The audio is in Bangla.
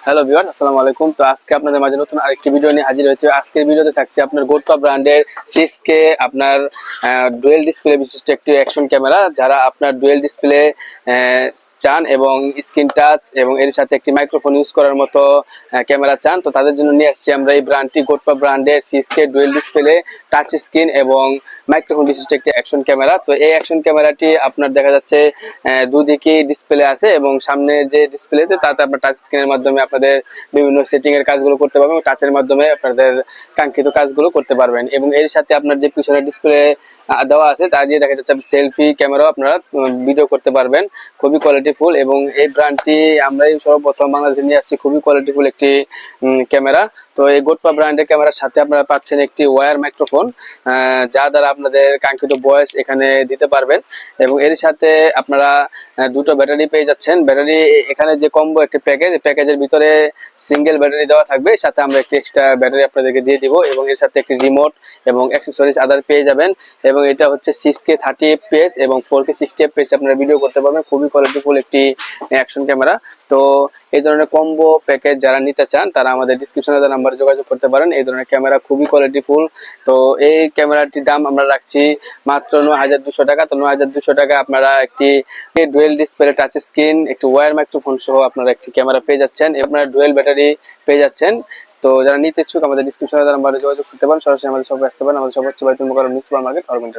হ্যালো ভিউয়ার, আসসালামু আলাইকুম। তো আজকে আপনাদের মাঝে নতুন আরেকটি ভিডিও নিয়ে হাজির হয়েছে। আজকের ভিডিওতে থাকছে আপনার গোটপা ব্র্যান্ডের 6K আপনার ডুয়েল ডিসপ্লে বিশিষ্ট একটি অ্যাকশন ক্যামেরা। যারা আপনার ডুয়েল ডিসপ্লে চান এবং স্ক্রিন টাচ এবং এর সাথে একটি মাইক্রোফোন ইউজ করার মতো ক্যামেরা চান, তো তাদের জন্য নিয়ে আসছি আমরা এই ব্র্যান্ডটি, গোটপা ব্র্যান্ডের 6K dual display touch screen এবং মাইক্রোফোন বিশিষ্ট একটি অ্যাকশন ক্যামেরা। তো এই অ্যাকশন ক্যামেরাটি আপনার দেখা যাচ্ছে দুদিকে ডিসপ্লে আছে এবং সামনে যে ডিসপ্লেতে তাতে আপনার টাচ স্ক্রিনের মাধ্যমে আপনাদের বিভিন্ন সেটিং এর কাজগুলো করতে পারবেন, টাচের মাধ্যমে আপনাদের কাঙ্ক্ষিত কাজগুলো করতে পারবেন। এবং এর সাথে আপনার যে পিছনের ডিসপ্লে দেওয়া আছে তা দিয়ে দেখা যাচ্ছে সেলফি ক্যামেরাও আপনারা ভিডিও করতে পারবেন, খুবই কোয়ালিটিফুল। এবং এই ব্র্যান্ডটি আমরাই সর্বপ্রথম বাংলাদেশে নিয়ে আসছি, খুবই কোয়ালিটিফুল একটি ক্যামেরা। তো এই গোটপা ব্র্যান্ডের ক্যামেরার সাথে আপনারা পাচ্ছেন একটি ওয়্যার মাইক্রোফোন, যা দ্বারা আপনাদের কাঙ্ক্ষিত ভয়েস এখানে দিতে পারবেন। এবং এর সাথে আপনারা দুটো ব্যাটারি পেয়ে যাচ্ছেন। ব্যাটারি এখানে যে কম্বো একটি প্যাকেজের ভিতরে সিঙ্গেল ব্যাটারি দেওয়া থাকবে, সাথে আমরা একটি এক্সট্রা ব্যাটারি আপনাদেরকে দিয়ে দিব এবং এর সাথে একটি রিমোট এবং অ্যাক্সেসরিজ আদার পেয়ে যাবেন। এবং এটা হচ্ছে 6K 30 fps এবং 4K 60 fps আপনারা ভিডিও করতে পারবেন, খুবই কোয়ালিটিফুল একটি অ্যাকশন ক্যামেরা। তো এই ধরনের কম্বো প্যাকেজ যারা নিতে চান তারা আমাদের ডিসক্রিপশনে দেওয়া নাম্বারে যোগাযোগ করতে পারেন। এই ধরনের ক্যামেরা খুবই কোয়ালিটিফুল। তো এই ক্যামেরাটির দাম আমরা রাখছি মাত্র 9200 টাকা। তো 9200 টাকা আপনারা একটি ডুয়েল ডিসপ্লে টাচ স্ক্রিন, একটি ওয়্যার মাইক্রোফোন সহ আপনারা একটি ক্যামেরা পেয়ে যাচ্ছেন, আপনারা ডুয়েল ব্যাটারি পেয়ে যাচ্ছেন। তো যারা নিতে ইচ্ছুক আমাদের ডিসক্রিপশনে দেওয়া নাম্বারে যোগাযোগ করতে পারেন, সরাসরি আমাদের শপে আসতে পারেন। আমাদের শপ হচ্ছে Baitul Mukarram new super market, Aurobindo.